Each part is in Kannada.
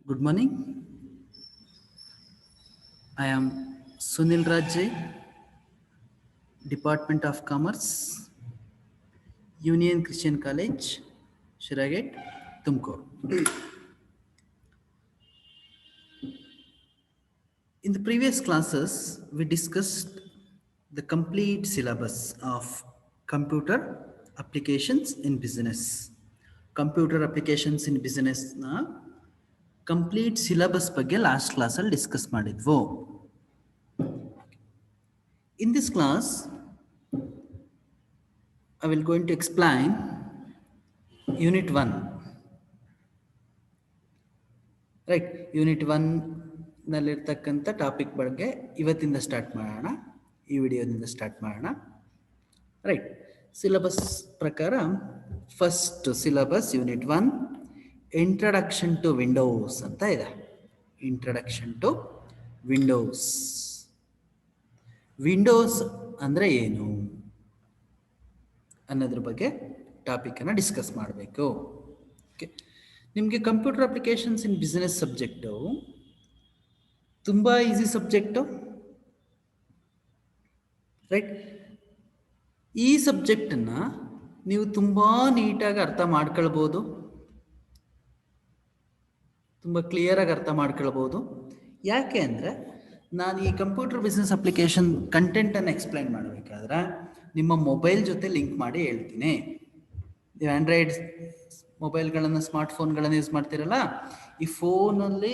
Good morning. I am Sunil Rajay, Department of Commerce, Union Christian College, Shiragate, Tumkur. In the previous classes, we discussed the complete syllabus of computer applications in business. Computer applications in business na complete syllabus ಬಗ್ಗೆ ಲಾಸ್ಟ್ ಕ್ಲಾಸಲ್ಲಿ ಡಿಸ್ಕಸ್ ಮಾಡಿದ್ವು. In this class, I will going to explain Unit 1. Right, unit 1ನಲ್ಲಿರ್ತಕ್ಕಂಥ ಟಾಪಿಕ್ ಬಗ್ಗೆ ಇವತ್ತಿಂದ ಸ್ಟಾರ್ಟ್ ಮಾಡೋಣ, ಈ ವಿಡಿಯೋದಿಂದ ಸ್ಟಾರ್ಟ್ ಮಾಡೋಣ. ರೈಟ್, ಸಿಲೆಬಸ್ ಪ್ರಕಾರ first syllabus unit 1 introduction to Windows ಅಂತ ಇದೆ. Introduction to Windows. ವಿಂಡೋಸ್ ಅಂದರೆ ಏನು ಅನ್ನೋದ್ರ ಬಗ್ಗೆ ಟಾಪಿಕನ್ನು ಡಿಸ್ಕಸ್ ಮಾಡಬೇಕು. ಓಕೆ, ನಿಮಗೆ computer applications in business subject ತುಂಬ ಈಸಿ ಸಬ್ಜೆಕ್ಟು. ರೈಟ್, ಈ ಸಬ್ಜೆಕ್ಟನ್ನು ನೀವು ತುಂಬ ನೀಟಾಗಿ ಅರ್ಥ ಮಾಡ್ಕೊಳ್ಬೋದು, ತುಂಬ ಕ್ಲಿಯರಾಗಿ ಅರ್ಥ ಮಾಡ್ಕೊಳ್ಬೋದು. ಯಾಕೆ ಅಂದರೆ ನಾನು ಈ ಕಂಪ್ಯೂಟರ್ ಬಿಸ್ನೆಸ್ ಅಪ್ಲಿಕೇಶನ್ ಕಂಟೆಂಟನ್ನು ಎಕ್ಸ್ಪ್ಲೈನ್ ಮಾಡಬೇಕಾದ್ರೆ ನಿಮ್ಮ ಮೊಬೈಲ್ ಜೊತೆ ಲಿಂಕ್ ಮಾಡಿ ಹೇಳ್ತೀನಿ. ನೀವು ಆ್ಯಂಡ್ರಾಯ್ಡ್ ಮೊಬೈಲ್ಗಳನ್ನು, ಸ್ಮಾರ್ಟ್ಫೋನ್ಗಳನ್ನು ಯೂಸ್ ಮಾಡ್ತೀರಲ್ಲ, ಈ ಫೋನಲ್ಲಿ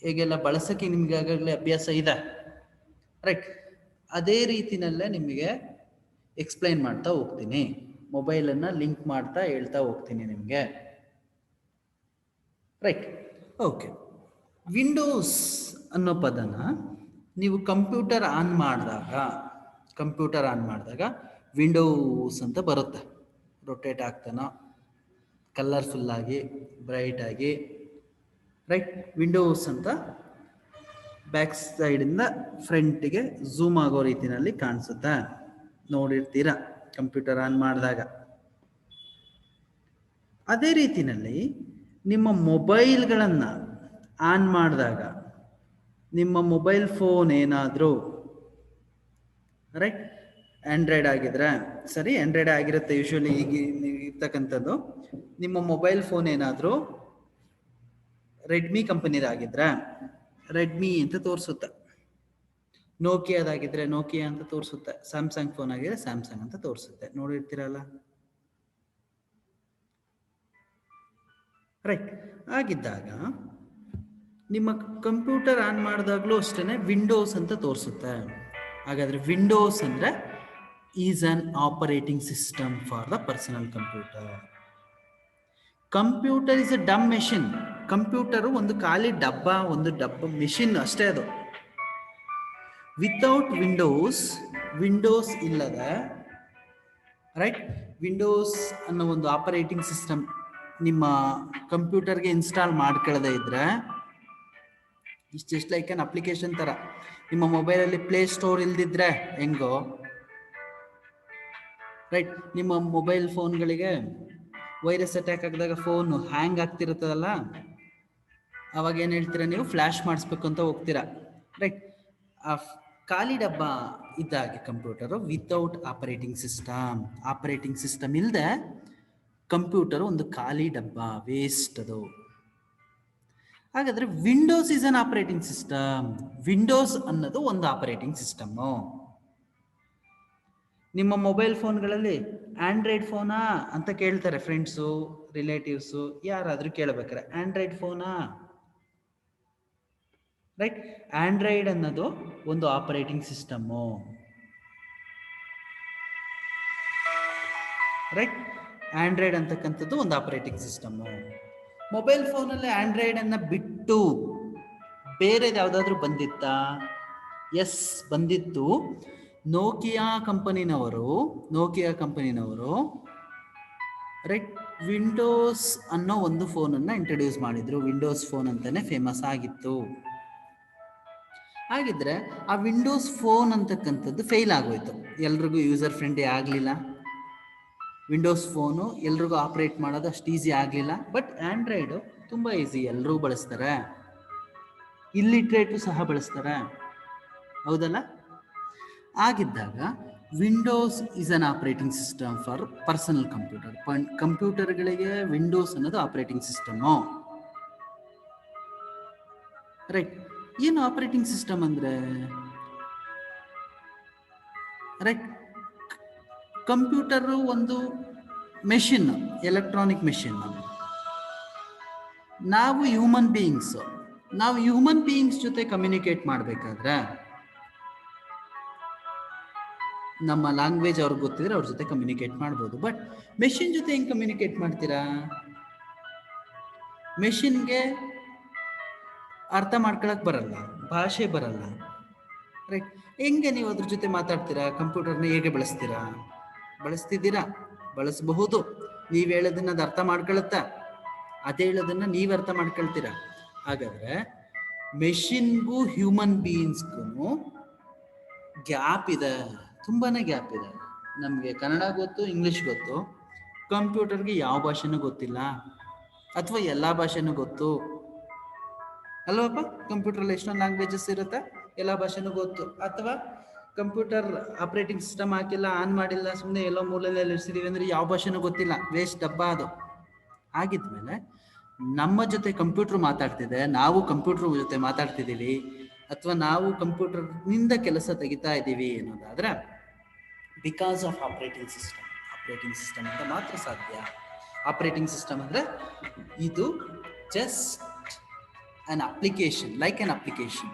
ಹೇಗೆಲ್ಲ ಬಳಸೋಕ್ಕೆ ನಿಮಗೆ ಆಗಾಗಲೇ ಅಭ್ಯಾಸ ಇದೆ. ರೈಟ್, ಅದೇ ರೀತಿನಲ್ಲೇ ನಿಮಗೆ ಎಕ್ಸ್ಪ್ಲೈನ್ ಮಾಡ್ತಾ ಹೋಗ್ತೀನಿ, ಮೊಬೈಲನ್ನು ಲಿಂಕ್ ಮಾಡ್ತಾ ಹೇಳ್ತಾ ಹೋಗ್ತೀನಿ ನಿಮಗೆ. Right, okay. ವಿಂಡೋಸ್ ಅನ್ನೋ ಪದನ ನೀವು ಕಂಪ್ಯೂಟರ್ ಆನ್ ಮಾಡಿದಾಗ ವಿಂಡೋಸ್ ಅಂತ ಬರುತ್ತೆ. ರೊಟೇಟ್ ಆಗ್ತಾನೋ, ಕಲರ್ಫುಲ್ಲಾಗಿ, ಬ್ರೈಟಾಗಿ, ರೈಟ್, ವಿಂಡೋಸ್ ಅಂತ ಬ್ಯಾಕ್ ಸೈಡಿಂದ ಫ್ರಂಟಿಗೆ ಝೂಮ್ ಆಗೋ ರೀತಿಯಲ್ಲಿ ಕಾಣಿಸುತ್ತೆ. ನೋಡಿರ್ತೀರ ಕಂಪ್ಯೂಟರ್ ಆನ್ ಮಾಡಿದಾಗ. ಅದೇ ರೀತಿಯಲ್ಲಿ ನಿಮ್ಮ ಮೊಬೈಲ್ಗಳನ್ನು ಆನ್ ಮಾಡಿದಾಗ, ನಿಮ್ಮ ಮೊಬೈಲ್ ಫೋನ್ ಏನಾದರೂ, ರೈಟ್, ಆ್ಯಂಡ್ರಾಯ್ಡ್ ಆಗಿದ್ರೆ ಸರಿ, ಆ್ಯಂಡ್ರಾಯ್ಡ್ ಆಗಿರುತ್ತೆ ಯೂಶ್ವಲಿ ಈಗ ಇರ್ತಕ್ಕಂಥದ್ದು. ನಿಮ್ಮ ಮೊಬೈಲ್ ಫೋನ್ ಏನಾದರೂ ರೆಡ್ಮಿ ಕಂಪನಿದಾಗಿದ್ರೆ ರೆಡ್ಮಿ ಅಂತ ತೋರಿಸುತ್ತೆ, ನೋಕಿಯಾದಾಗಿದ್ರೆ ನೋಕಿಯಾ ಅಂತ ತೋರಿಸುತ್ತೆ, ಸ್ಯಾಮ್ಸಂಗ್ ಫೋನ್ ಆಗಿದ್ರೆ ಸ್ಯಾಮ್ಸಂಗ್ ಅಂತ ತೋರಿಸುತ್ತೆ. ನೋಡಿರ್ತೀರಲ್ಲ, ರೈಟ್. ಆಗಿದ್ದಾಗ ನಿಮ್ಮ ಕಂಪ್ಯೂಟರ್ ಆನ್ ಮಾಡಿದಾಗಲೂ ಅಷ್ಟೇ ವಿಂಡೋಸ್ ಅಂತ ತೋರಿಸುತ್ತೆ. ಹಾಗಾದರೆ ವಿಂಡೋಸ್ ಅಂದರೆ is an operating system for the personal computer. Computer is a dumb machine. Computer ಒಂದು ಖಾಲಿ ಡಬ್ಬ ಮೆಷಿನ್ ಅಷ್ಟೇ ಅದು. ವಿತೌಟ್ ವಿಂಡೋಸ್ ಇಲ್ಲದೆ, ರೈಟ್, ವಿಂಡೋಸ್ ಅನ್ನೋ ಒಂದು ಆಪರೇಟಿಂಗ್ ಸಿಸ್ಟಮ್ ನಿಮ್ಮ ಕಂಪ್ಯೂಟರ್ಗೆ ಇನ್ಸ್ಟಾಲ್ ಮಾಡ್ಕೊಳ್ಳದೆ ಇದ್ರೆ, ಜಸ್ಟ್ ಲೈಕ್ ಅನ್ ಅಪ್ಲಿಕೇಶನ್ ಥರ. ನಿಮ್ಮ ಮೊಬೈಲಲ್ಲಿ ಪ್ಲೇ ಸ್ಟೋರ್ ಇಲ್ದಿದ್ರೆ ಹೆಂಗೋ, ರೈಟ್, ನಿಮ್ಮ ಮೊಬೈಲ್ ಫೋನ್ಗಳಿಗೆ ವೈರಸ್ ಅಟ್ಯಾಕ್ ಆಗಿದಾಗ ಫೋನು ಹ್ಯಾಂಗ್ ಆಗ್ತಿರುತ್ತದಲ್ಲ, ಅವಾಗ ಏನು ಹೇಳ್ತೀರಾ ನೀವು, ಫ್ಲ್ಯಾಶ್ ಮಾಡಿಸ್ಬೇಕು ಅಂತ ಹೋಗ್ತೀರಾ. ರೈಟ್, ಆ ಖಾಲಿ ಡಬ್ಬ ಇದ್ದಾಗೆ ಕಂಪ್ಯೂಟರು ವಿತೌಟ್ ಆಪರೇಟಿಂಗ್ ಸಿಸ್ಟಮ್ ಇಲ್ಲದೆ ಕಂಪ್ಯೂಟರು ಒಂದು ಖಾಲಿ ಡಬ್ಬ, ವೇಸ್ಟ್ ಅದು. ಹಾಗಾದರೆ Windows is an operating system. Windows ಅನ್ನೋದು ಒಂದು ಆಪರೇಟಿಂಗ್ ಸಿಸ್ಟಮ್ಮು. ನಿಮ್ಮ ಮೊಬೈಲ್ ಫೋನ್ಗಳಲ್ಲಿ ಆ್ಯಂಡ್ರಾಯ್ಡ್ ಫೋನಾ ಅಂತ ಕೇಳ್ತಾರೆ ಫ್ರೆಂಡ್ಸು, ರಿಲೇಟಿವ್ಸು, ಯಾರಾದರೂ ಕೇಳಬೇಕಾರೆ ಆ್ಯಂಡ್ರಾಯ್ಡ್ ಫೋನಾ, ರೈಟ್. ಆ್ಯಂಡ್ರಾಯ್ಡ್ ಅನ್ನೋದು ಒಂದು ಆಪರೇಟಿಂಗ್ ಸಿಸ್ಟಮ್ಮು, ರೈಟ್. ಆ್ಯಂಡ್ರಾಯ್ಡ್ ಅಂತಕ್ಕಂಥದ್ದು ಒಂದು ಆಪರೇಟಿಂಗ್ ಸಿಸ್ಟಮ್ಮು. ಮೊಬೈಲ್ ಫೋನಲ್ಲಿ ಆ್ಯಂಡ್ರಾಯ್ಡನ್ನು ಬಿಟ್ಟು ಬೇರೆದು ಯಾವುದಾದ್ರೂ ಬಂದಿತ್ತಾ? ಎಸ್, ಬಂದಿತ್ತು. ನೋಕಿಯಾ ಕಂಪನಿನವರು ರೈಟ್, ವಿಂಡೋಸ್ ಅನ್ನೋ ಒಂದು ಫೋನನ್ನು ಇಂಟ್ರೊಡ್ಯೂಸ್ ಮಾಡಿದ್ರು. ವಿಂಡೋಸ್ ಫೋನ್ ಅಂತಾನೆ ಫೇಮಸ್ ಆಗಿತ್ತು. ಹಾಗಿದ್ರೆ ಆ ವಿಂಡೋಸ್ ಫೋನ್ ಅಂತಕ್ಕಂಥದ್ದು ಫೇಲ್ ಆಗೋಯ್ತು, ಎಲ್ರಿಗೂ ಯೂಸರ್ ಫ್ರೆಂಡ್ಲಿ ಆಗಲಿಲ್ಲ. ವಿಂಡೋಸ್ ಫೋನು ಎಲ್ರಿಗೂ ಆಪ್ರೇಟ್ ಮಾಡೋದು ಅಷ್ಟು ಈಸಿ ಆಗಲಿಲ್ಲ. ಬಟ್ ಆ್ಯಂಡ್ರಾಯ್ಡು ತುಂಬ ಈಸಿ, ಎಲ್ಲರೂ ಬಳಸ್ತಾರೆ, ಇಲ್ಲಿಟ್ರೇಟು ಸಹ ಬಳಸ್ತಾರೆ, ಹೌದಲ್ಲ? ಆಗಿದ್ದಾಗ Windows is an operating system for personal computer. ಕಂಪ್ಯೂಟರ್ಗಳಿಗೆ ವಿಂಡೋಸ್ ಅನ್ನೋದು ಆಪ್ರೇಟಿಂಗ್ ಸಿಸ್ಟಮು, ರೈಟ್? ಏನು ಆಪ್ರೇಟಿಂಗ್ ಸಿಸ್ಟಮ್ ಅಂದರೆ, ರೈಟ್, ಕಂಪ್ಯೂಟರು ಒಂದು ಮೆಷಿನ್, ಎಲೆಕ್ಟ್ರಾನಿಕ್ ಮೆಷಿನ್. ನಾವು ಹ್ಯೂಮನ್ ಬೀಯಿಂಗ್ಸ್ ಜೊತೆ ಕಮ್ಯುನಿಕೇಟ್ ಮಾಡಬೇಕಾದ್ರೆ ನಮ್ಮ ಲ್ಯಾಂಗ್ವೇಜ್ ಅವ್ರಿಗೆ ಗೊತ್ತಿದ್ರೆ ಅವ್ರ ಜೊತೆ ಕಮ್ಯುನಿಕೇಟ್ ಮಾಡ್ಬೋದು. ಬಟ್ ಮೆಷಿನ್ ಜೊತೆ ಹೆಂಗೆ ಕಮ್ಯುನಿಕೇಟ್ ಮಾಡ್ತೀರಾ? ಮೆಷಿನ್ಗೆ ಅರ್ಥ ಮಾಡ್ಕೊಳಕ್ ಬರಲ್ಲ, ಭಾಷೆ ಬರಲ್ಲ, ರೈಟ್? ಹೆಂಗೆ ನೀವು ಅದ್ರ ಜೊತೆ ಮಾತಾಡ್ತೀರಾ? ಕಂಪ್ಯೂಟರ್ನ ಹೇಗೆ ಬಳಸ್ತಿದ್ದೀರಾ? ಬಳಸಬಹುದು. ನೀವು ಹೇಳೋದನ್ನ ಅದು ಅರ್ಥ ಮಾಡ್ಕೊಳುತ್ತಾ? ಅದೇ ಹೇಳೋದನ್ನ ನೀವು ಅರ್ಥ ಮಾಡ್ಕೊಳ್ತೀರಾ? ಹಾಗಾದ್ರೆ ಮೆಷಿನ್ಗೂ ಹ್ಯೂಮನ್ ಬೀಯಿಂಗ್ಸ್ಗೂ ಗ್ಯಾಪ್ ಇದೆ, ತುಂಬಾನೇ ಗ್ಯಾಪ್ ಇದೆ. ನಮಗೆ ಕನ್ನಡ ಗೊತ್ತು, ಇಂಗ್ಲಿಷ್ ಗೊತ್ತು, ಕಂಪ್ಯೂಟರ್ಗೆ ಯಾವ ಭಾಷೆನೂ ಗೊತ್ತಿಲ್ಲ, ಅಥವಾ ಎಲ್ಲ ಭಾಷೆನೂ ಗೊತ್ತು ಅಲ್ವಪ್ಪ? ಕಂಪ್ಯೂಟರಲ್ಲಿ ಎಷ್ಟೊಂದು ಲ್ಯಾಂಗ್ವೇಜಸ್ ಇರುತ್ತೆ, ಎಲ್ಲ ಭಾಷೆನೂ ಗೊತ್ತು. ಅಥವಾ ಕಂಪ್ಯೂಟರ್ ಆಪ್ರೇಟಿಂಗ್ ಸಿಸ್ಟಮ್ ಹಾಕಿಲ್ಲ, ಆನ್ ಮಾಡಿಲ್ಲ, ಸುಮ್ಮನೆ ಎಲ್ಲೋ ಮೂಲೆಯಲ್ಲಿ ಇರಿಸಿದೀವಿ ಅಂದರೆ ಯಾವ ಭಾಷೆನೂ ಗೊತ್ತಿಲ್ಲ, ವೇಸ್ಟ್ ಡಬ್ಬ ಅದು. ಆಗಿದ್ಮೇಲೆ ನಮ್ಮ ಜೊತೆ ಕಂಪ್ಯೂಟರ್ ಮಾತಾಡ್ತಿದೆ, ನಾವು ಕಂಪ್ಯೂಟರ್ ಜೊತೆ ಮಾತಾಡ್ತಿದ್ದೀವಿ, ಅಥವಾ ನಾವು ಕಂಪ್ಯೂಟರ್ನಿಂದ ಕೆಲಸ ತೆಗಿತಾ ಇದ್ದೀವಿ ಅನ್ನೋದಾದ್ರೆ ಬಿಕಾಸ್ ಆಫ್ ಆಪ್ರೇಟಿಂಗ್ ಸಿಸ್ಟಮ್ ಅಂತ ಮಾತ್ರ ಸಾಧ್ಯ. ಆಪ್ರೇಟಿಂಗ್ ಸಿಸ್ಟಮ್ ಅಂದರೆ ಇದು just an application, like an application.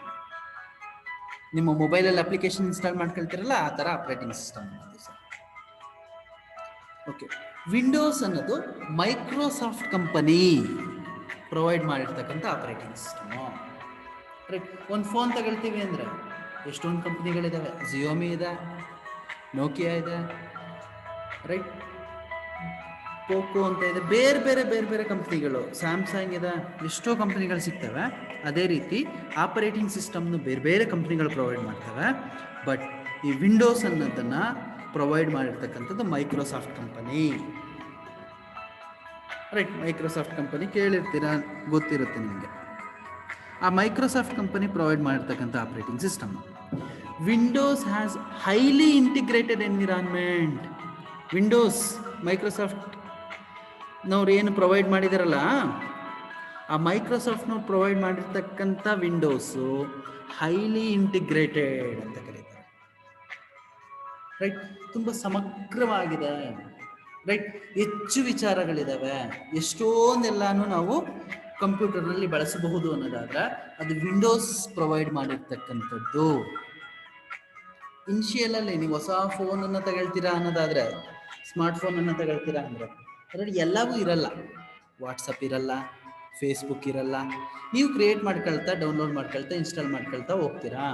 ನಿಮ್ಮ ಮೊಬೈಲಲ್ಲಿ ಅಪ್ಲಿಕೇಶನ್ ಇನ್ಸ್ಟಾಲ್ ಮಾಡ್ಕೊಳ್ತಿರಲ್ಲ, ಆ ಥರ ಆಪ್ರೇಟಿಂಗ್ ಸಿಸ್ಟಮ್ ಅನ್ನೋದು ಸರ್. ಓಕೆ, ವಿಂಡೋಸ್ ಅನ್ನೋದು ಮೈಕ್ರೋಸಾಫ್ಟ್ ಕಂಪನಿ ಪ್ರೊವೈಡ್ ಮಾಡಿರ್ತಕ್ಕಂಥ ಆಪ್ರೇಟಿಂಗ್ ಸಿಸ್ಟಮು, ರೈಟ್? ಒಂದು ಫೋನ್ ತಗೊಳ್ತೀವಿ ಅಂದರೆ ಎಷ್ಟೊಂದು ಕಂಪ್ನಿಗಳಿದ್ದಾವೆ. ಜಿಯೋಮಿ ಇದೆ, ನೋಕಿಯಾ ಇದೆ, ರೈಟ್? ಪೋಕೋ ಅಂತ ಇದೆ, ಬೇರೆ ಬೇರೆ ಕಂಪ್ನಿಗಳು, ಸ್ಯಾಮ್ಸಂಗ್ ಇದೆ, ಎಷ್ಟೋ ಕಂಪ್ನಿಗಳು ಸಿಗ್ತವೆ. ಅದೇ ರೀತಿ ಆಪರೇಟಿಂಗ್ ಸಿಸ್ಟಮ್ನು ಬೇರೆ ಕಂಪ್ನಿಗಳು ಪ್ರೊವೈಡ್ ಮಾಡ್ತವೆ. ಬಟ್ ಈ ವಿಂಡೋಸ್ ಅನ್ನೋದನ್ನು ಪ್ರೊವೈಡ್ ಮಾಡಿರ್ತಕ್ಕಂಥದ್ದು Microsoft company, right? Microsoft company ಕೇಳಿರ್ತೀರ, ಗೊತ್ತಿರುತ್ತೆ ನಿಮಗೆ. ಆ ಮೈಕ್ರೋಸಾಫ್ಟ್ ಕಂಪನಿ ಪ್ರೊವೈಡ್ ಮಾಡಿರ್ತಕ್ಕಂಥ operating system. Windows has highly integrated environment. Windows Microsoft ನವ್ರು ಏನು ಪ್ರೊವೈಡ್ ಮಾಡಿದಾರಲ್ಲ, ಆ ಮೈಕ್ರೋಸಾಫ್ಟ್ನವ್ರು ಪ್ರೊವೈಡ್ ಮಾಡಿರ್ತಕ್ಕಂಥ ವಿಂಡೋಸು ಹೈಲಿ ಇಂಟಿಗ್ರೇಟೆಡ್ ಅಂತ ಕರೀತಾರೆ, ರೈಟ್? ತುಂಬ ಸಮಗ್ರವಾಗಿದೆ, ರೈಟ್? ಹೆಚ್ಚು ವಿಚಾರಗಳಿದ್ದಾವೆ, ಎಷ್ಟೊಂದೆಲ್ಲಾನು ನಾವು ಕಂಪ್ಯೂಟರ್ನಲ್ಲಿ ಬಳಸಬಹುದು ಅನ್ನೋದಾದ್ರೆ ಅದು ವಿಂಡೋಸ್ ಪ್ರೊವೈಡ್ ಮಾಡಿರ್ತಕ್ಕಂಥದ್ದು. ಇನಿಷಿಯಲಲ್ಲಿ ನೀವು ಹೊಸ ಫೋನನ್ನು ತಗೊಳ್ತೀರಾ ಅನ್ನೋದಾದರೆ, ಸ್ಮಾರ್ಟ್ ಫೋನನ್ನು ತಗೊಳ್ತೀರಾ ಅಂದರೆ ಅದರಲ್ಲಿ ಎಲ್ಲವೂ ಇರಲ್ಲ. ವಾಟ್ಸಪ್ ಇರಲ್ಲ, ಫೇಸ್ಬುಕ್ ಇರಲ್ಲ. ನೀವು ಕ್ರಿಯೇಟ್ ಮಾಡ್ಕೊಳ್ತಾ, ಡೌನ್ಲೋಡ್ ಮಾಡ್ಕೊಳ್ತಾ, ಇನ್ಸ್ಟಾಲ್ ಮಾಡ್ಕೊಳ್ತಾ ಹೋಗ್ತೀರಾ,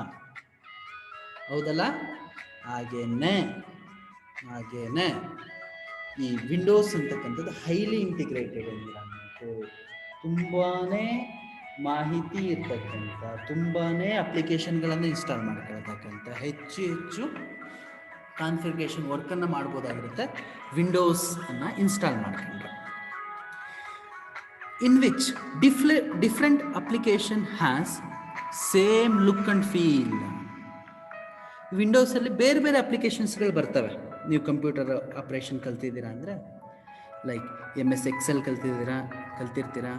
ಹೌದಲ್ಲ? ಹಾಗೇನೆ ಈ ವಿಂಡೋಸ್ ಅಂತಕ್ಕಂಥದ್ದು ಹೈಲಿ ಇಂಟಿಗ್ರೇಟೆಡ್ ಎನ್ವಿರಾನ್ಮೆಂಟು, ತುಂಬಾ ಮಾಹಿತಿ ಇರ್ತಕ್ಕಂಥ, ತುಂಬಾ ಅಪ್ಲಿಕೇಶನ್ಗಳನ್ನು ಇನ್ಸ್ಟಾಲ್ ಮಾಡ್ಕೊಳ್ತಕ್ಕಂಥ, ಹೆಚ್ಚು ಕಾನ್ಫಿಗರೇಷನ್ ವರ್ಕನ್ನು ಮಾಡ್ಬೋದಾಗಿರುತ್ತೆ ವಿಂಡೋಸ್ ಅನ್ನು ಇನ್ಸ್ಟಾಲ್ ಮಾಡ್ಕೊಂಡ್ರೆ. In which different application has same look and feel. ವಿಂಡೋಸಲ್ಲಿ ಬೇರೆ ಅಪ್ಲಿಕೇಶನ್ಸ್ಗಳು ಬರ್ತವೆ. ನೀವು ಕಂಪ್ಯೂಟರ್ ಆಪ್ರೇಷನ್ ಕಲ್ತಿದ್ದೀರಾ ಅಂದರೆ, ಲೈಕ್ MS Excel ಕಲ್ತಿರ್ತೀರಾ,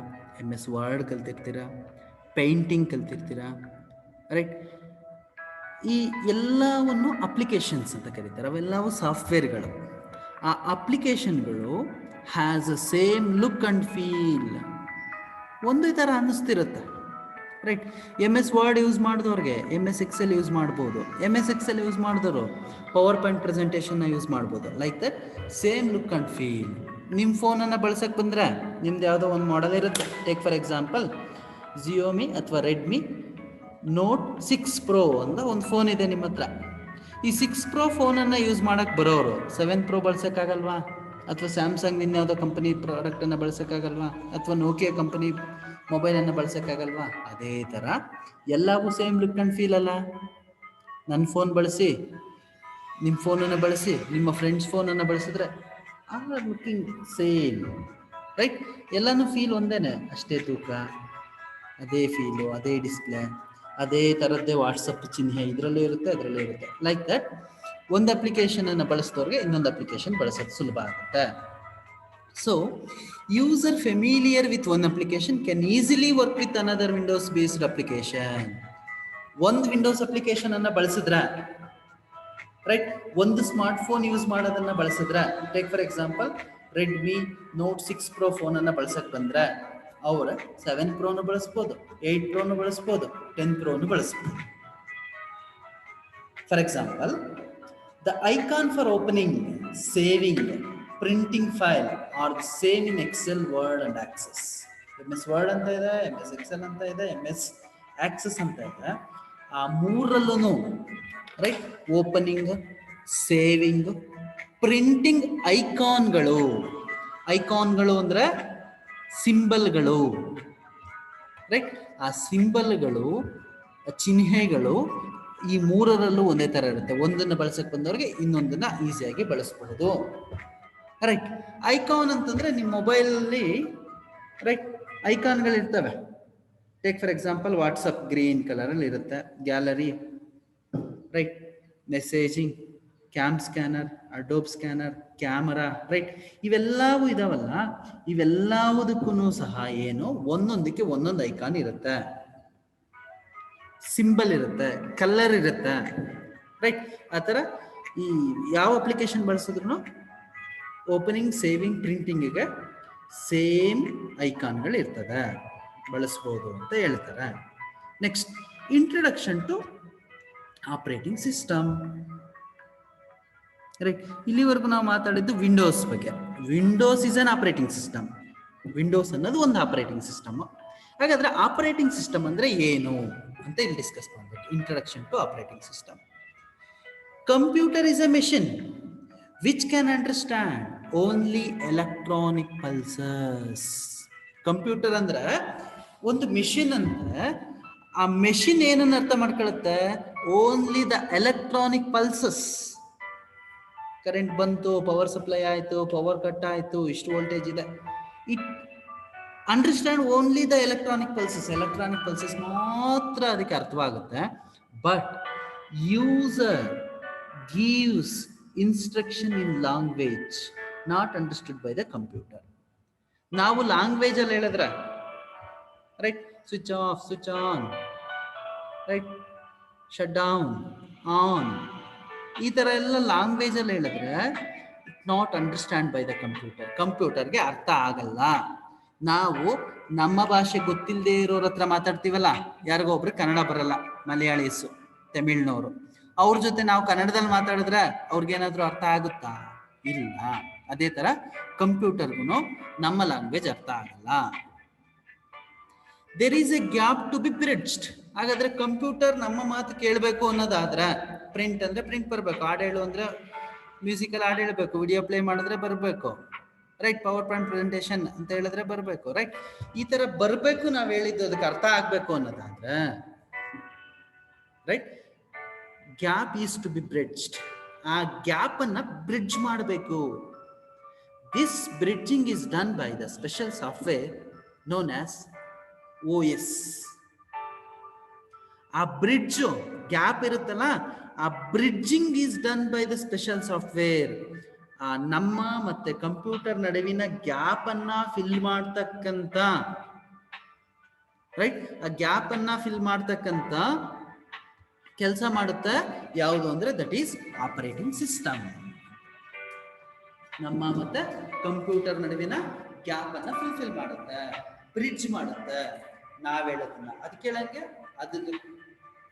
MS Word ಕಲ್ತಿರ್ತೀರಾ, ಪೇಂಟಿಂಗ್ ಕಲ್ತಿರ್ತೀರಾ, ರೈಟ್? ಈ ಎಲ್ಲವನ್ನು ಅಪ್ಲಿಕೇಶನ್ಸ್ ಅಂತ ಕರೀತಾರೆ. ಅವೆಲ್ಲವೂ ಸಾಫ್ಟ್ವೇರ್ಗಳು. ಆ ಅಪ್ಲಿಕೇಶನ್ಗಳು has a same look and feel, ಒಂದೇ ಥರ ಅನ್ನಿಸ್ತಿರುತ್ತೆ, ರೈಟ್? MS Word ಯೂಸ್ ಮಾಡಿದವ್ರಿಗೆ MS Excel ಯೂಸ್ ಮಾಡ್ಬೋದು, MS Excel ಯೂಸ್ ಮಾಡಿದವರು ಪವರ್ ಪಾಯಿಂಟ್ ಪ್ರೆಸೆಂಟೇಷನ್ನ ಯೂಸ್ ಮಾಡ್ಬೋದು. Like that same look and feel. ನಿಮ್ಮ ಫೋನನ್ನು ಬಳಸೋಕ್ಕೆ ಬಂದರೆ ನಿಮ್ದು ಯಾವುದೋ ಒಂದು ಮಾಡೆಲ್ ಇರುತ್ತೆ. ಟೇಕ್ ಫಾರ್ ಎಕ್ಸಾಂಪಲ್ ಜಿಯೋಮಿ ಅಥವಾ ರೆಡ್ಮಿ ನೋಟ್ 6 Pro ಅಂತ ಒಂದು ಫೋನ್ ಇದೆ ನಿಮ್ಮ ಹತ್ರ. ಈ 6 Pro ಫೋನನ್ನು ಯೂಸ್ ಮಾಡೋಕ್ಕೆ ಬರೋರು 7 Pro ಬಳಸೋಕ್ಕಾಗಲ್ವಾ? ಅಥವಾ ಸ್ಯಾಮ್ಸಂಗ್ ಇನ್ಯಾವುದೋ ಕಂಪನಿ ಪ್ರಾಡಕ್ಟನ್ನು ಬಳಸೋಕ್ಕಾಗಲ್ವಾ? ಅಥವಾ ನೋಕಿಯಾ ಕಂಪನಿ ಮೊಬೈಲನ್ನು ಬಳಸೋಕ್ಕಾಗಲ್ವಾ? ಅದೇ ಥರ ಎಲ್ಲವೂ ಸೇಮ್ ಲುಕ್ ಆ್ಯಂಡ್ ಫೀಲ್ ಅಲ್ಲ. ನನ್ನ ಫೋನ್ ಬಳಸಿ, ನಿಮ್ಮ ಫೋನನ್ನು ಬಳಸಿ, ನಿಮ್ಮ ಫ್ರೆಂಡ್ಸ್ ಫೋನನ್ನು ಬಳಸಿದ್ರೆ ಆರ್ ಲುಕಿಂಗ್ ಸೇಮ್, ರೈಟ್? ಎಲ್ಲನೂ ಫೀಲ್ ಒಂದೇನೆ, ಅಷ್ಟೇ ತೂಕ, ಅದೇ ಫೀಲು, ಅದೇ ಡಿಸ್ಪ್ಲೇ, ಅದೇ ಥರದ್ದೇ ವಾಟ್ಸಪ್ ಚಿಹ್ನೆ ಇದರಲ್ಲೂ ಇರುತ್ತೆ, ಅದರಲ್ಲೂ ಇರುತ್ತೆ. ಲೈಕ್ ದಟ್ ಒಂದು ಅಪ್ಲಿಕೇಶನನ್ನು ಬಳಸಿದವ್ರಿಗೆ ಇನ್ನೊಂದು ಅಪ್ಲಿಕೇಶನ್ ಬಳಸೋದು ಸುಲಭ ಆಗುತ್ತೆ. So user familiar with one application can easily work with another Windows based application. ಒಂದು ವಿಂಡೋಸ್ ಅಪ್ಲಿಕೇಶನ್ ಅನ್ನು ಬಳಸಿದ್ರೆ, ರೈಟ್, ಒಂದು ಸ್ಮಾರ್ಟ್ ಫೋನ್ ಯೂಸ್ ಮಾಡೋದನ್ನ ಬಳಸಿದ್ರೆ, take for example Redmi note 6 Pro ಫೋನನ್ನು ಬಳಸಕ್ಕೆ ಬಂದರೆ ಅವರ 7 Proನು ಬಳಸ್ಬೋದು, 8 Proನು ಬಳಸ್ಬೋದು, 10 Proನು ಬಳಸ್ಬೋದು. For example, the icon for opening, saving, printing file are the same in Excel, Word and Access. MS Word ಅಂತ ಇದೆ, MS ಎಕ್ಸೆಲ್ ಅಂತ ಇದೆ, MS ಆಕ್ಸೆಸ್ ಅಂತ ಇದೆ. ಆ ಮೂರಲ್ಲೂ ರೈಟ್, ಓಪನಿಂಗ್, ಸೇವಿಂಗ್, ಪ್ರಿಂಟಿಂಗ್ ಐಕಾನ್ಗಳು ಅಂದರೆ ಸಿಂಬಲ್ಗಳು, ರೈಟ್? ಆ ಸಿಂಬಲ್ಗಳು, ಚಿಹ್ನೆಗಳು ಈ ಮೂರರಲ್ಲೂ ಒಂದೇ ಥರ ಇರುತ್ತೆ. ಒಂದನ್ನು ಬಳಸಕ್ಕೆ ಬಂದವ್ರಿಗೆ ಇನ್ನೊಂದನ್ನು ಈಸಿಯಾಗಿ ಬಳಸಬಹುದು, ರೈಟ್? ಐಕಾನ್ ಅಂತಂದರೆ ನಿಮ್ಮ ಮೊಬೈಲಲ್ಲಿ, ರೈಟ್, ಐಕಾನ್ಗಳಿರ್ತವೆ. Take for example WhatsApp green ಕಲರಲ್ಲಿ ಇರುತ್ತೆ, gallery, right, messaging, cam scanner, Adobe scanner, camera, right? ಇವೆಲ್ಲವೂ ಇದಾವಲ್ಲ, ಇವೆಲ್ಲದಕ್ಕೂ ಸಹ ಏನು ಒಂದೊಂದಕ್ಕೆ ಒಂದೊಂದು ಐಕಾನ್ ಇರುತ್ತೆ, ಸಿಂಬಲ್ ಇರುತ್ತೆ, ಕಲರ್ ಇರುತ್ತೆ, ರೈಟ್? ಆ ಥರ ಈ ಯಾವ ಅಪ್ಲಿಕೇಶನ್ ಬಳಸಿದ್ರು ಓಪನಿಂಗ್, ಸೇವಿಂಗ್, ಪ್ರಿಂಟಿಂಗಿಗೆ ಸೇಮ್ ಐಕಾನ್ಗಳು ಇರ್ತದೆ, ಬಳಸ್ಬೋದು ಅಂತ ಹೇಳ್ತಾರೆ. Next, introduction to operating system, right? ಇಲ್ಲಿವರೆಗೂ ನಾವು ಮಾತಾಡಿದ್ದು ವಿಂಡೋಸ್ ಬಗ್ಗೆ. Windows is an operating system. Windows ಅನ್ನೋದು ಒಂದು ಆಪರೇಟಿಂಗ್ ಸಿಸ್ಟಮ್. ಹಾಗಾದ್ರೆ ಆಪರೇಟಿಂಗ್ ಸಿಸ್ಟಮ್ ಅಂದ್ರೆ ಏನು ಅಂತ ಇಲ್ಲಿ ಡಿಸ್ಕಸ್ ಮಾಡಬೇಕು. Introduction to operating system. Computer is a machine which can understand only electronic pulses. Computer ಅಂದ್ರೆ ಒಂದು ಮೆಷಿನ್ ಅಂದ್ರೆ ಆ ಮೆಷಿನ್ ಏನನ್ನು ಅರ್ಥ ಮಾಡ್ಕೊಳ್ಳುತ್ತೆ? Only the electronic pulses. Current ಬಂತು, ಪವರ್ ಸಪ್ಲೈ ಆಯಿತು, ಪವರ್ ಕಟ್ ಆಯಿತು, ಇಷ್ಟು ವೋಲ್ಟೇಜ್ ಇದೆ, it understand only the electronic pulses. Electronic pulses ಮಾತ್ರ ಅದಕ್ಕೆ ಅರ್ಥವಾಗುತ್ತೆ. But user gives instruction in language not understood by the computer. ನಾವು ಲ್ಯಾಂಗ್ವೇಜ್ ಅಲ್ಲಿ ಹೇಳಿದ್ರೆ, right, switch off, switch on, right, shut down, on, ಈ ಥರ ಎಲ್ಲ ಲ್ಯಾಂಗ್ವೇಜ್ ಅಲ್ಲಿ ಹೇಳಿದ್ರೆ it not understand by the computer. ಕಂಪ್ಯೂಟರ್ಗೆ ಅರ್ಥ ಆಗಲ್ಲ. ನಾವು ನಮ್ಮ ಭಾಷೆ ಗೊತ್ತಿಲ್ಲದೆ ಇರೋರ ಹತ್ರ ಮಾತಾಡ್ತೀವಲ್ಲ, ಯಾರಿಗೋ ಒಬ್ರು ಕನ್ನಡ ಬರಲ್ಲ, ಮಲಯಾಳೀಸು, ತಮಿಳ್ನವರು, ಅವ್ರ ಜೊತೆ ನಾವು ಕನ್ನಡದಲ್ಲಿ ಮಾತಾಡಿದ್ರೆ ಅವ್ರಿಗೇನಾದ್ರೂ ಅರ್ಥ ಆಗುತ್ತಾ? ಇಲ್ಲ. ಅದೇ ಥರ ಕಂಪ್ಯೂಟರ್ಗೂ ನಮ್ಮ ಲ್ಯಾಂಗ್ವೇಜ್ ಅರ್ಥ ಆಗಲ್ಲ. There is a gap to be bridged. ಹಾಗಾದ್ರೆ ಕಂಪ್ಯೂಟರ್ ನಮ್ಮ ಮಾತು ಕೇಳಬೇಕು ಅನ್ನೋದಾದ್ರೆ, ಪ್ರಿಂಟ್ ಅಂದ್ರೆ ಪ್ರಿಂಟ್ ಬರಬೇಕು, ಹಾಡು ಹೇಳು ಅಂದ್ರೆ ಮ್ಯೂಸಿಕಲ್ ಹಾಡು ಹೇಳಬೇಕು, ವಿಡಿಯೋ ಪ್ಲೇ ಮಾಡಿದ್ರೆ ಬರಬೇಕು, ರೈಟ್, ಪವರ್ ಪಾಯಿಂಟ್ ಪ್ರೆಸೆಂಟೇಷನ್ ಅಂತ ಹೇಳಿದ್ರೆ ಬರಬೇಕು, ರೈಟ್? ಈ ತರ ಬರಬೇಕು, ನಾವು ಹೇಳಿದ್ದು ಅದಕ್ಕೆ ಅರ್ಥ ಆಗ್ಬೇಕು ಅನ್ನೋದಾದ್ರೆ, right, gap is to be bridged. ಆ ಗ್ಯಾಪ್ ಅನ್ನ ಬ್ರಿಡ್ಜ್ ಮಾಡಬೇಕು. This bridging is done by the special software known as OS. ಆ ಬ್ರಿಡ್ಜ್ ಗ್ಯಾಪ್ ಇರುತ್ತಲ್ಲ, ಆ bridging is done by the special software. ಆ ನಮ್ಮ ಮತ್ತೆ ಕಂಪ್ಯೂಟರ್ ನಡುವಿನ ಗ್ಯಾಪ್ ಅನ್ನ ಫಿಲ್ ಮಾಡ್ತಕ್ಕಂತ, ರೈಟ್, ಆ ಗ್ಯಾಪ್ ಅನ್ನ ಫಿಲ್ ಮಾಡ್ತಕ್ಕಂತ ಕೆಲಸ ಮಾಡುತ್ತೆ ಯಾವುದು ಅಂದ್ರೆ ದಟ್ ಈಸ್ ಆಪರೇಟಿಂಗ್ ಸಿಸ್ಟಮ್. ನಮ್ಮ ಮತ್ತೆ ಕಂಪ್ಯೂಟರ್ ನಡುವಿನ ಗ್ಯಾಪ್ ಅನ್ನ ಫುಲ್ಫಿಲ್ ಮಾಡುತ್ತೆ, ಬ್ರಿಡ್ಜ್ ಮಾಡುತ್ತೆ. ನಾವ್ ಹೇಳೋದನ್ನ ಅದಕ್ಕೆ ಹೇಳಂಗೆ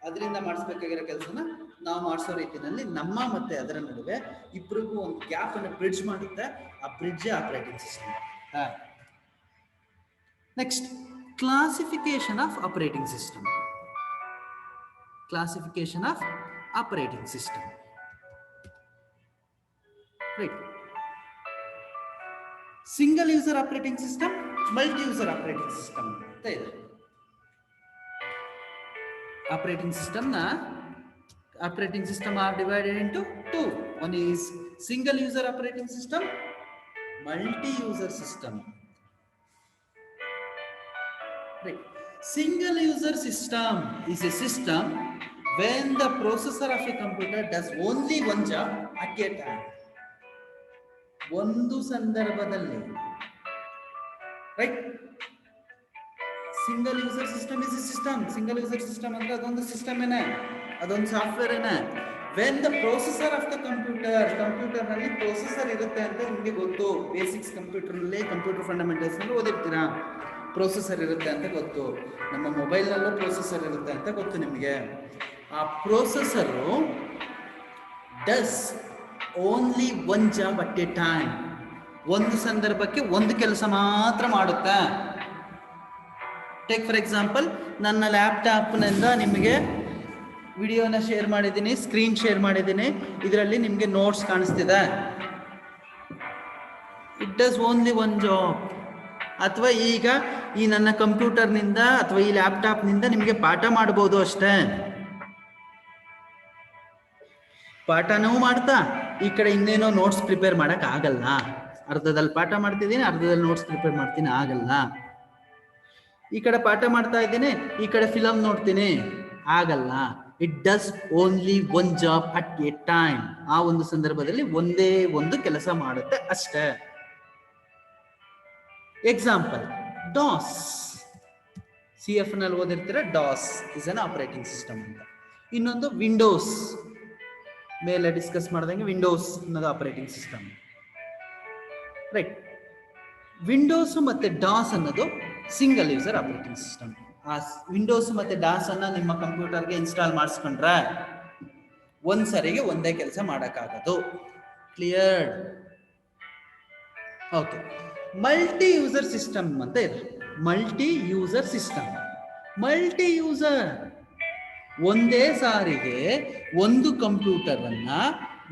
ಅದರಿಂದ ಮಾಡಿಸ್ಬೇಕಾಗಿರೋ ಕೆಲಸನ ನಾವು ಮಾಡಿಸೋ ರೀತಿಯಲ್ಲಿ ನಮ್ಮ ಮತ್ತೆ ಅದರ ನಡುವೆ ಇಬ್ಬರಿಗೂ ಒಂದು ಗ್ಯಾಪ್ ಅನ್ನು ಬ್ರಿಡ್ಜ್ ಮಾಡುತ್ತೆ. ಆ bridge operating system. Next, classification of operating system. Classification of operating system, right? Single user operating system, multi user operating system ಅಂತ ಇದೆ. Operating system are divided into two. One is single user operating system, multi-user system. Right. Single user system is a system when the processor of a computer does only one job at a time. ಒಂದು ಸಂದರ್ಭದಲ್ಲಿ, right. Single user system is A system. Single user system ಅಂದ್ರೆ ಅದೊಂದು ಸಿಸ್ಟಮ್ ಏನೇ, ಅದೊಂದು ಸಾಫ್ಟ್ವೇರ್ ಏನೇ. When the processor of the computer ನಲ್ಲಿ ಪ್ರೊಸೆಸರ್ ಇರುತ್ತೆ ಅಂತ ನಿಮಗೆ ಗೊತ್ತು. ಬೇಸಿಕ್ಸ್ ಕಂಪ್ಯೂಟರ್ನಲ್ಲಿ ಕಂಪ್ಯೂಟರ್ ಫಂಡಮೆಂಟಲ್ಸ್ ನಲ್ಲಿ ಓದಿರ್ತೀರಾ. ಪ್ರೊಸೆಸರ್ ಇರುತ್ತೆ ಅಂತ ಗೊತ್ತು. ನಮ್ಮ ಮೊಬೈಲ್ನಲ್ಲೂ ಪ್ರೊಸೆಸರ್ ಇರುತ್ತೆ ಅಂತ ಗೊತ್ತು ನಿಮಗೆ. ಆ processor does only one job at a time. ಒಂದು ಸಂದರ್ಭಕ್ಕೆ ಒಂದು ಕೆಲಸ ಮಾತ್ರ ಮಾಡುತ್ತಾ. ಟೇಕ್ ಫಾರ್ ಎಕ್ಸಾಂಪಲ್, ನನ್ನ ಲ್ಯಾಪ್ಟಾಪ್ನಿಂದ ನಿಮಗೆ ವಿಡಿಯೋನ ಶೇರ್ ಮಾಡಿದ್ದೀನಿ, ಸ್ಕ್ರೀನ್ ಶೇರ್ ಮಾಡಿದ್ದೀನಿ. ಇದರಲ್ಲಿ ನಿಮಗೆ ನೋಟ್ಸ್ ಕಾಣಿಸ್ತಿದೆ. It does only one job. ಅಥವಾ ಈಗ ಈ ನನ್ನ ಕಂಪ್ಯೂಟರ್ನಿಂದ ಅಥವಾ ಈ ಲ್ಯಾಪ್ಟಾಪ್ನಿಂದ ನಿಮಗೆ ಪಾಠ ಮಾಡ್ಬೋದು ಅಷ್ಟೇ. ಪಾಠನೂ ಮಾಡ್ತಾ ಈ ಕಡೆ ಇನ್ನೇನೋ ನೋಟ್ಸ್ ಪ್ರಿಪೇರ್ ಮಾಡಕ್ ಆಗಲ್ಲ. ಅರ್ಧದಲ್ಲಿ ಪಾಠ ಮಾಡ್ತಿದ್ದೀನಿ, ಅರ್ಧದಲ್ಲಿ ನೋಟ್ಸ್ ಪ್ರಿಪೇರ್ ಮಾಡ್ತೀನಿ, ಆಗಲ್ಲ. ಈ ಕಡೆ ಪಾಠ ಮಾಡ್ತಾ ಇದ್ದೀನಿ, ಈ ಕಡೆ ಫಿಲಮ್ ನೋಡ್ತೀನಿ, ಆಗಲ್ಲ. It does only one job at a time. ಆ ಒಂದು ಸಂದರ್ಭದಲ್ಲಿ ಒಂದೇ ಒಂದು ಕೆಲಸ ಮಾಡುತ್ತೆ ಅಷ್ಟೇ. Example, DOS. CF ನಲ್ಲಿ ಓದಿರ್ತೀರ, DOS is an operating system ಅಂತ. ಇನ್ನೊಂದು ವಿಂಡೋಸ್, ಮೇಲೆ ಡಿಸ್ಕಸ್ ಮಾಡಿದಂಗೆ ವಿಂಡೋಸ್ ಅನ್ನೋದು ಆಪರೇಟಿಂಗ್ ಸಿಸ್ಟಮ್, ರೈಟ್. ವಿಂಡೋಸ್ ಮತ್ತೆ ಡಾಸ್ ಅನ್ನೋದು ಸಿಂಗಲ್ ಯೂಸರ್ ಆಪರೇಟಿಂಗ್ ಸಿಸ್ಟಮ್. ಆ ವಿಂಡೋಸ್ ಮತ್ತೆ ಡಾಸ್ ಅನ್ನ ನಿಮ್ಮ ಕಂಪ್ಯೂಟರ್ಗೆ ಇನ್ಸ್ಟಾಲ್ ಮಾಡಿಸ್ಕೊಂಡ್ರೆ ಒಂದ್ಸರಿಗೆ ಒಂದೇ ಕೆಲಸ ಮಾಡೋಕ್ಕಾಗೋದು. Clear? Okay. Multi user system ಅಂತ ಇದೆ. Multi user system, multi user, ಒಂದೇ ಸಾರಿಗೆ ಒಂದು ಕಂಪ್ಯೂಟರ್ ಅನ್ನ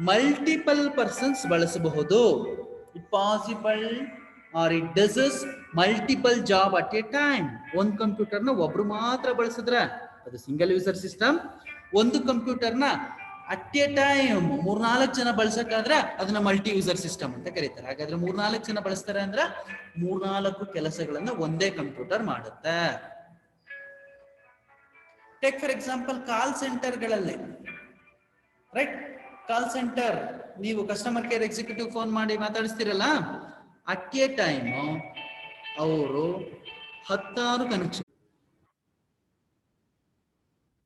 ಮಲ್ಟಿಪಲ್ ಪರ್ಸನ್ಸ್ ಬಳಸಬಹುದು. It possible are it does multiple job at a time. ಒಂದು ಕಂಪ್ಯೂಟರ್ನ ಒಬ್ರು ಮಾತ್ರ ಬಳಸಿದ್ರೆ ಅದು ಸಿಂಗಲ್ ಯೂಸರ್ ಸಿಸ್ಟಮ್. ಒಂದು ಕಂಪ್ಯೂಟರ್ನ ಅಟ್ ಎ ಟೈಮ್ 3-4 ಜನ ಬಳಸಕ್ಕಾದ್ರೆ ಅದನ್ನ ಮಲ್ಟಿ ಯೂಸರ್ ಸಿಸ್ಟಮ್ ಅಂತ ಕರೀತಾರೆ. ಹಾಗಾದ್ರೆ 3-4 ಜನ ಬಳಸ್ತಾರೆ ಅಂದ್ರೆ 3-4 ಕೆಲಸಗಳನ್ನ ಒಂದೇ ಕಂಪ್ಯೂಟರ್ ಮಾಡುತ್ತೆ. ಟೇಕ್ ಫಾರ್ ಎಕ್ಸಾಂಪಲ್, ಕಾಲ್ ಸೆಂಟರ್ಗಳಲ್ಲಿ, ರೈಟ್. ಕಾಲ್ ಸೆಂಟರ್, ನೀವು ಕಸ್ಟಮರ್ ಕೇರ್ ಎಕ್ಸಿಕ್ಯೂಟಿವ್ ಫೋನ್ ಮಾಡಿ ಮಾತಾಡಿಸ್ತಿರಲ್ಲ, ಅಟ್ ಎ ಟೈಮ್ ಅವರು 10 connection.